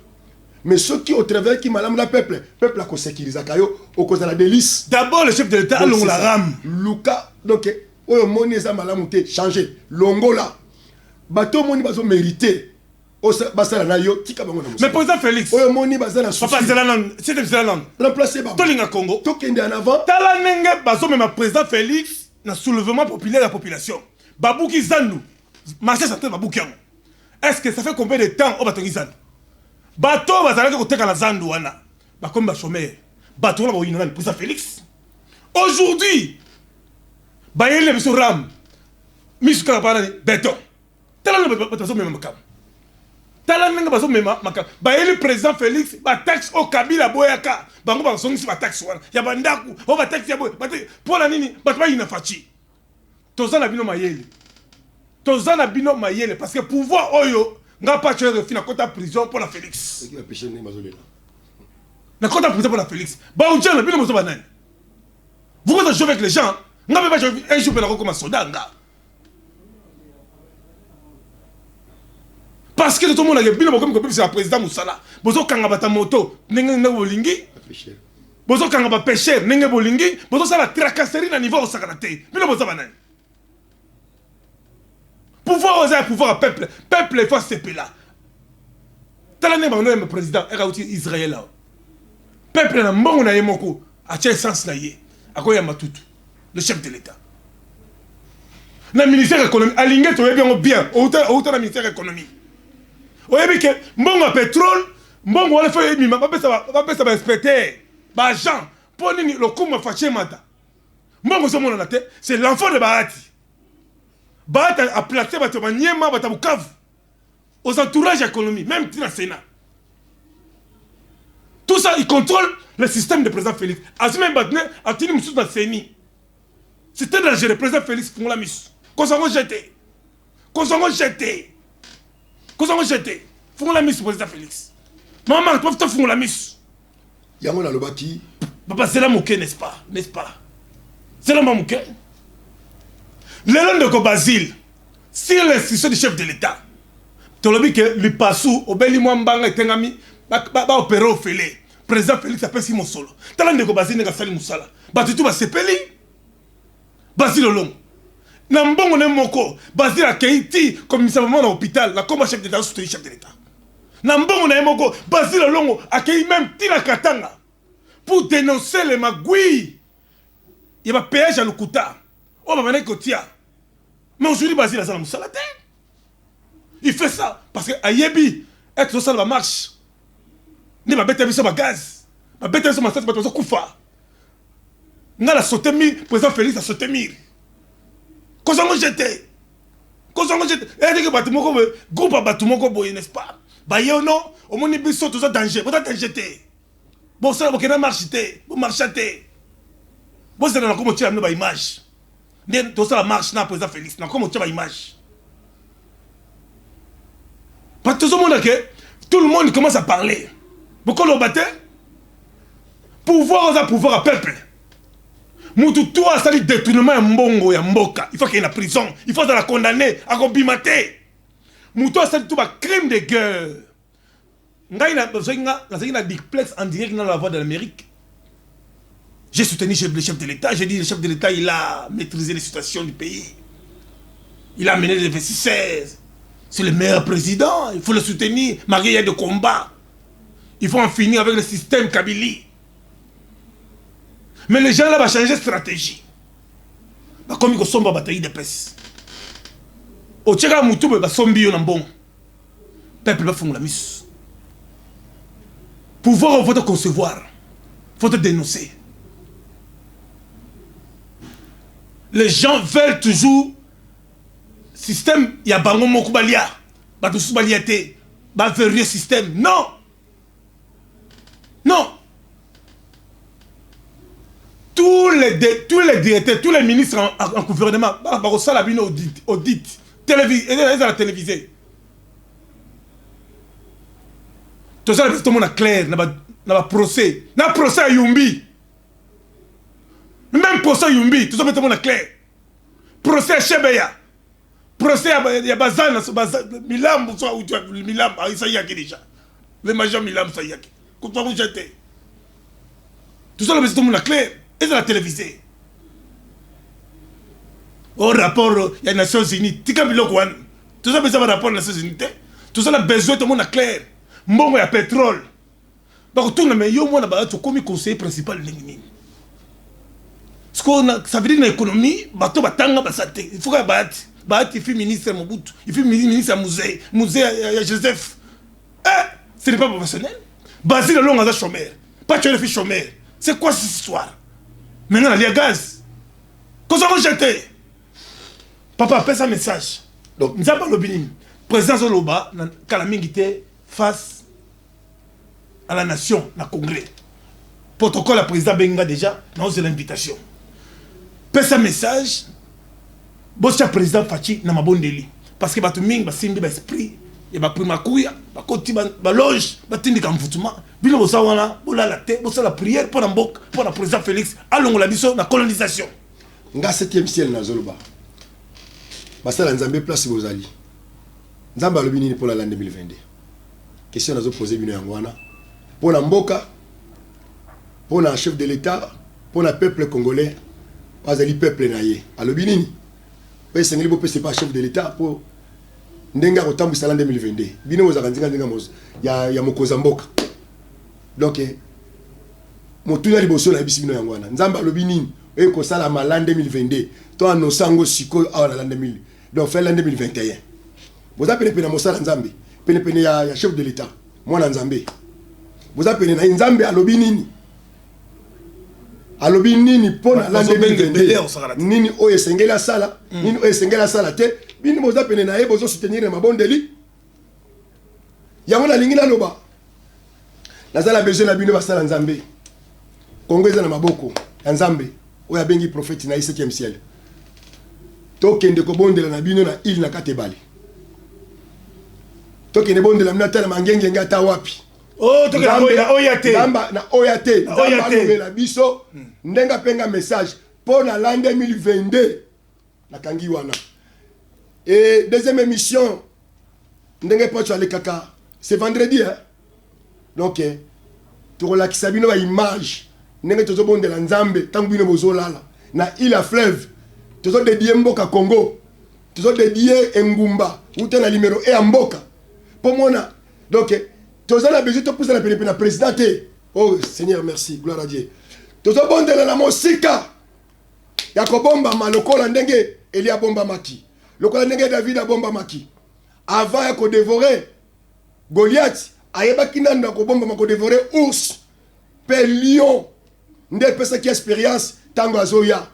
mais ceux qui au travers qui malamu la peuple a ko sécuriser kayo au cause de la délice d'abord le chef de l'état longo la ram luka donc oyo moni za malamu te changer longo la bato moni bazo mériter basala na yo tika bango na musu mais président Félix oyo moni bazala souci papa zelanan c'était zelanan remplacer ba tolinga Congo to kende en avant tala nenge bazo même président Félix na soulèvement populaire de la population babuki zandu marché central babuki yango est-ce que ça fait combien de temps au batongi zandu bato bazala ko teka la zandu wana ba comme ba chômeur bato na boyina na président Félix aujourd'hui ba yele biso ram misuka ba béton tala na bato même makam tala nanga bazo mema maka ba ele président Félix ba taxe au Kabila boyaka bango ba songisi ba taxe wana ya bandaku o ba taxe ya boy pour la nini ba twa ina fachi tozana bino mayele parce que pouvoir oyo nga pas tuer refi na kota prison pour la Félix qui va pécher ne mazolela na kota prison pour la Félix ba ujana bino mozo banani vous quand jouer avec les gens nga ba jouer un jour pour comme soldat nga. Parce que tout le monde a bien comme c'est le président Moussala. Bozo kanga bata moto, nenge bolingi. Bozo kanga ba pêcheur, nenge bolingi. Bozo ça la tracasserie na niveau au sakanate. Bilo bozo banane. Pouvoir oser pouvoir à peuple. Peuple faut se là. Tala ne ba no président era outil Israël là. Peuple na mbongo na yemoko a tia essence na ye. Akoya matutu, le chef de l'état. Na ministère économie aligné to bien autant na ministère économie. Oyebi ke mbongo pétrole mbongo wala fa yemi ba pesa ba inspecteur ba agent pour nini le kuma faché mata mbongo so mona na te c'est l'enfant de Bahati a placé ba to banyema ba tabukavu aux entourages économiques même dans le Sénat tout ça il contrôle le système de président Félix azime batne a tini musu na seni c'était dangereux président Félix pour la mise qu'on s'en jeté font la mise président Félix. Maman, tu peux faire la mise. Yango na lobaki. Papa, c'est la mouké, n'est-ce pas? C'est la mouké. L'élan de Basile, si l'institution du chef de l'État, tu as dit que le passou, au bel Mwambanga et Tengami, va opérer au félé. Président Félix appelle Simon Solo. L'élan de Basile n'est pas Salim Moussala. Tu vas se péler. Basile Olong. Nambongo ne moko Basile a Keiti comme ça à l'hôpital la comme chef d'État soutenu chef de l'État na mbongo na yemoko Basile Longo accueilli même Tina Katanga pour dénoncer les magouilles. Il y a un péage à Lukuta. Oh, bah, maintenant, mais aujourd'hui, Basile a ça dans la terre. Il fait ça parce que Ayebi, être ça, la marche. Il va mettre un gaz. Il va mettre un massage, il va mettre un koufa. Il a sauté mire, président Félix a sauté mire. Quand on jeté. Quand on jeté. Et dit que bâtiment, groupe à bâtiment, n'est-ce pas? Bah, yo, non, au moins, il y a tout ça danger. Vous êtes jeté. Bon, ça, vous avez marché. Vous marchez. Bon, c'est dans comment tu as amené l'image. Tout ça, la marche, n'a président Félix. Dans comment tu as l'image. Parce que tout le monde commence à parler. Pourquoi l'on battait? Pouvoir à peuple. Moutou toi, ça dit détournement à mbongo ya mboka. Il faut qu'il y ait la prison. Il faut la condamner à combimater. Moutou ça dit tout crime de guerre. Nga il a duplex en direct dans la voix de l'Amérique. J'ai soutenu le chef de l'État. J'ai dit le chef de l'État, il a maîtrisé les situations du pays. Il a mené les investisseurs. C'est le meilleur président. Il faut le soutenir. Malgré il y a des combats. Il faut en finir avec le système Kabylie. Mais les gens là vont changer de stratégie. Comme ils sont en bataille de peste. Au Tchèque, Moutou va sombi en bon. Peuple va faire la mise. Pouvoir, il faut te concevoir. Il faut te dénoncer. Les gens veulent toujours système, il y a bango mokubalia, batoussou baliate, ba verrouiller système. Non. Non. Tous les directeurs, tous les ministres en gouvernement, ça la bino audit, la télévisée. Tout ça, tout le monde est clair, n'a procès à Yumbi. Même procès à Yumbi, tout ça, tout le monde est clair. Procès à Chebeya. Procès à Bazan, Milam, Milam, ça y a déjà. Le major Milam, ça y a. Quand vous jetez. Tout ça, tout le monde est clair. Et c'est la télévisée. Au rapport, il y a les Nations Unies. Tika Bilokwan. Tout ça, besoin de rapport aux Nations Unies. Tout ça, besoin, tout le monde est clair. Mbongo ya pétrole. Donc, tout le monde, yo, moi, là-bas, tu comme conseiller principal de l'ennemi. Ça veut dire que l'économie, bateau batanga basate. Il faut que il fait ministre Mobutu, il fait ministre à musée à Joseph. Ce n'est pas professionnel. Basile Longo a chômeur. Pas tu es le fils chômeur. C'est quoi cette histoire? Maintenant, il y a gaz. Qu'est-ce qu'on va jeter? Papa, appelle un message. Donc, nous avons le président Zoloba, Kalamingité, face à la nation, le Congrès. Protocole, le président Benga déjà, nous avons l'invitation. Pèse un message. Bon, c'est le président Fachi na mabondeli. Parce que batu mingi basimbi ba esprit, et ba prima kuya, ba koti ba loge, ba tindi ka mfutuma. Bino bosa wana, bola la terre, bosa la prière pour Mbok, pour le président Félix, alongo la biso na colonisation. Nga 7e ciel na Zoloba. Basala Nzambe place bozali. Nzamba lobi nini pour la l'année 2022. Question nazo poser bino yango wana. Pour la Mboka, pour le chef de l'État, pour le peuple congolais, pas le peuple naïe. Alobi nini. C'est pas chef de l'État pour Ndenga Rotambu Salan 2022. Bino Mozarandinga Ndenga Moz. Ya Mokoza Mboka. Donc, Motuna Liboso na Bisibino Yangwana. Nzamba Lobinin, Eko Sala Malan 2022. Toi, no Sango Siko à l'an 2000. Donc, fait l'an 2021. Vous appelez Pena Mosala Nzambe. Pene ya chef de l'État. Moi, Nzambe. Vous appelez na Nzambe à Lobinini. Alobi nini pona l'an 2022 nini oye sengela sala nini oye sengela sala te bini boza pene na ye bozo soutenir mabondeli yango na lingi na loba nazala besoin na bino basala Nzambe Kongo eza na maboko ya Nzambe oya bengi prophète na 7e ciel tokende ko bondela na bino na île na Katebale tokende bondela na tala mangenge ngata wapi. Oh, tu as oyate. Na oyate. Na biso. Ndenga penga message pour l'an 2022. Na kangi wana. Et deuxième émission. Ndenga pas tu aller kaka. C'est vendredi hein. Donc tu relaxes bino ba image. Ndenga tozo bonde la Nzambe tangu bino bozo lala. Na île à fleuve. Tozo dédié Mboka Congo. Tozo dédié Ngumba. Ou na numéro et Mboka. Pour moi Donc, tous les besoin de pousser la présidente. Oh Seigneur, merci, gloire à Dieu. Tous les bons de la mosika. Yakobomba malokola ndenge Elia bomba maki. Lokola ndenge David a bomba maki. Avant yako dévorer Goliath, ayeba kinanda ko bomba mako dévorer ours, pe lion. Ndé pesa qui expérience tango azoya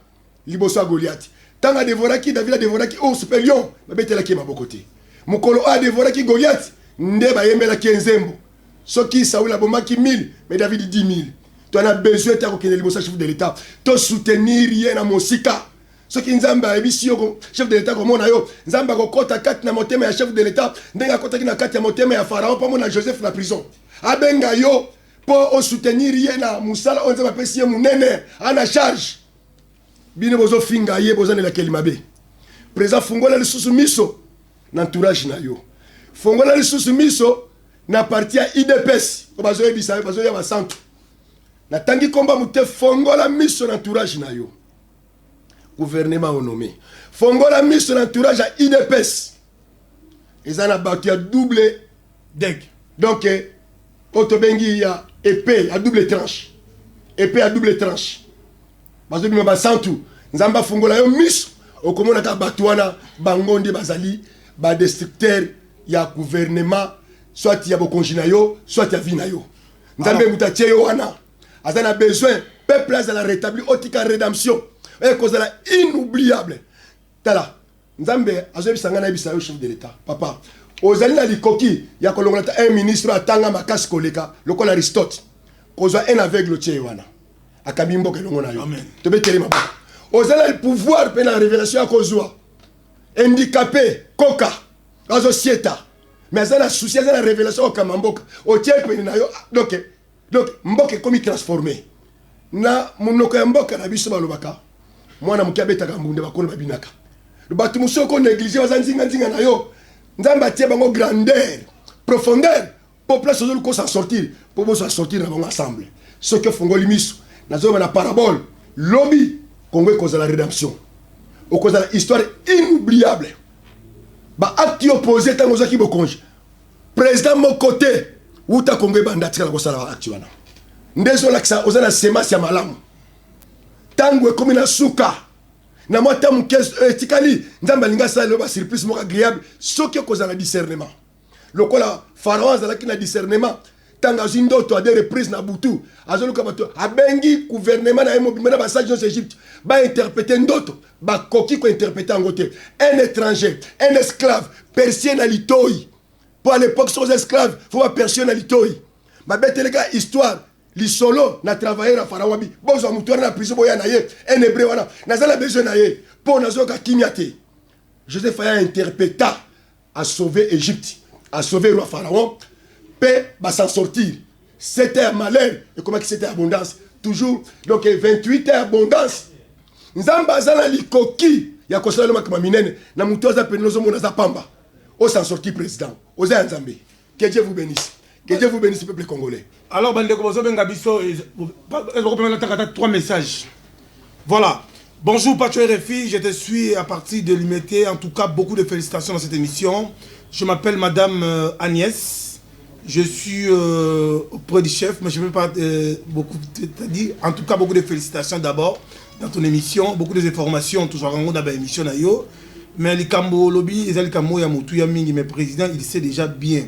liboso Goliath. Tango dévorer qui David a dévorer qui ours, pe lion, babetela ki mabokote. Mukolo a dévorer qui Goliath, ndé ba yembela ki nzembo. Soki Saoul a bomba qui 1000, mais David 10 000. Tu as besoin de liboso chef de l'État. Tu soutenir rien à mosika. Ce qui nzamba ebisi yo chef de l'État comme on a yo nzamba ko kota 4 na motema ya chef de l'État ndenga kota ki na 4 ya motema ya pharaon pa mona Joseph na prison abenga yo pour soutenir rien na musala on nzamba pesi ye munene ana charge bine bozo finga ye bozo na kelimabe président fungola lisusu miso na entourage na yo fungola lisusu miso na parti ya IDPS ko bazo ebisa bazo ya basantu na tangi komba mute fongola miso na entourage na yo gouvernement nommé. Fongola mis son entourage à IDPS. Ils en ont battu à double deck. Donc, Otobengi a épée à double tranche. Épée à double tranche. Parce que nous avons tout. Nous avons fongola yo mis. Au comment on a batouana, bangonde bazali, ba destructeur, ya gouvernement, soit il y a conginayo, soit il y a vinayo. Nous avons mutaché yo wana. Azana besoin, peuple a la rétablir, otika rédemption. Et cause la inoubliable. Tala, Nzambe, azobi sangana bisa yo chef de l'État. Papa, ozali na likoki ya kolongolata un ministre atanga makasi koleka lokola Aristote. Kozwa un aveugle tie wana. Akabimbo ke longo na yo. Amen. Tobe telema ba. Ozali le pouvoir pe na révélation ya kozwa. Handicapé, koka, azo sieta. Mais azana souci azana révélation okamamboka. O tie pe na yo. Donc mboke komi transformé. Na munoko ya mboka na biso balobaka. Mwana mukabeta kambunde bakolo babinaka. Batu musoko négliger bazanzinga nzinga na yo. Nzamba tie bango grandeur, profondeur pour place aux ko s'en sortir, pour s'en sortir na bango ensemble. Ce que fongoli miso na zo na parabole, lobby Congo cause la rédemption. Au cause la histoire inoubliable. Ba acte opposé tango zaki bokonje. Président mon côté, uta Congo bandatika la ko sala acte wana. Ndezo laksa ozana semence ya malamu. Tango comme na suka na mota mukes etikali nzamba linga sa le ba surprise mo agréable soki kozala discernement lokola pharaon azalaki na discernement tanga zindo to a des reprises na butu azoluka bato abengi gouvernement na mobimena ba sage dans Égypte ba interpréter ndoto ba koki ko interpréter ngote un étranger un esclave persien na litoi pour à l'époque sur les esclaves faut pas persien na litoi ba betelega histoire li solo na travailler na pharaon bi bozo mutuana na prison boya na ye un hébreu wana nazala besoin na ye pour nazoka kimiate Joseph a interprété à sauver Égypte à sauver le roi pharaon paix va s'en sortir c'était malheur et comment que c'était abondance toujours donc 28 abondance nzamba zala likoki ya kosala makama minene na mutu za penozo mona za pamba o s'en sortir président oza nzambe que Dieu vous bénisse. Que Dieu vous bénisse, peuple congolais. Alors, Bandeko Bozobenga Bisso, trois messages. Voilà. Bonjour, Pacho RFI. Je te suis à partir de l'IMT. En tout cas, beaucoup de félicitations dans cette émission. Je m'appelle Madame Agnès. Je suis auprès du chef, mais je ne peux pas beaucoup te dire. En tout cas, beaucoup de félicitations d'abord dans ton émission. Beaucoup d'informations, toujours en dans l'émission. Mais les Kambo Lobby, les Kambo Yamutu Yamingi, mes présidents, il sait déjà bien.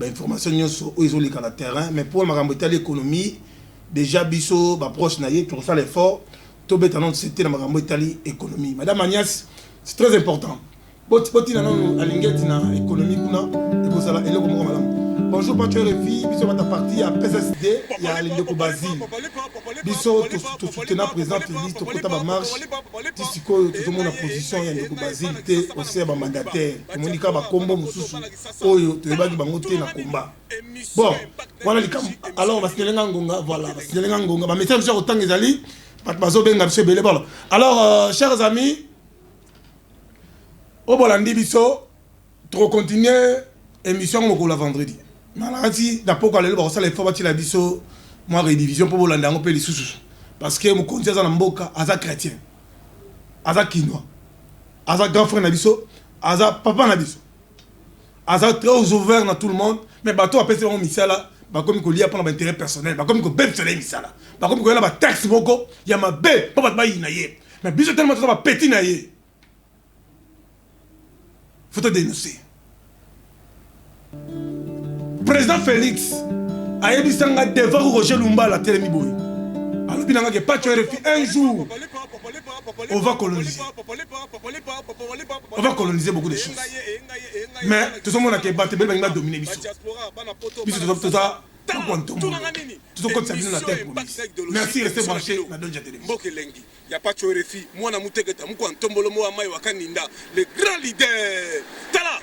Information sur le terrain, mais pour l'économie, déjà biso proche naïe pour ça l'effort, tout bêtement c'était dans l'économie. Madame Agnès, c'est très important. Bonjour, Pacho RFI, biso va partie à PSSD, il y a l'Indeko Basile. Biso, tout soutenant président Félix, tout côté de marche, tout le monde en position, il y a l'Indeko Basile, au sein de mandataire. Tout le monde dit qu'il y a un combat, tout le monde dit un combat. Bon, voilà les camps. Alors, on va se tenir en gonga, voilà, on va se tenir en gonga. Mais mettez autant que Zali, alors, chers amis, au Bolandi Biso, trop continuer émission au vendredi. Maladi d'après le ça les fois la biso moi rédivision pour Bolanda on peut les sous parce que mon conseiller dans mboka aza chrétien aza kinois aza grand frère na biso aza papa na biso Aza très ouvert dans tout le monde, mais bateau a pensé mon misala, bah comme il y a pour l'intérêt personnel, bah comme il bête soleil misala, bah comme il y a ba taxe boko, il y a ma bé, pas ba inaye, mais biso tellement ça va petit naye. Faut te dénoncer. Président Félix a eu bisanga devant Roger Lumba la télé miboy. Alors il n'a pas tué un jour. On va coloniser. On va coloniser beaucoup de choses. Mais tout le monde a battu, mais il va dominer Bissot. Bissot, tout ça, tout comme ça, la tête. Merci, restez branchés. Il n'y a pas de RFI. Moi, je suis le grand leader. Tala.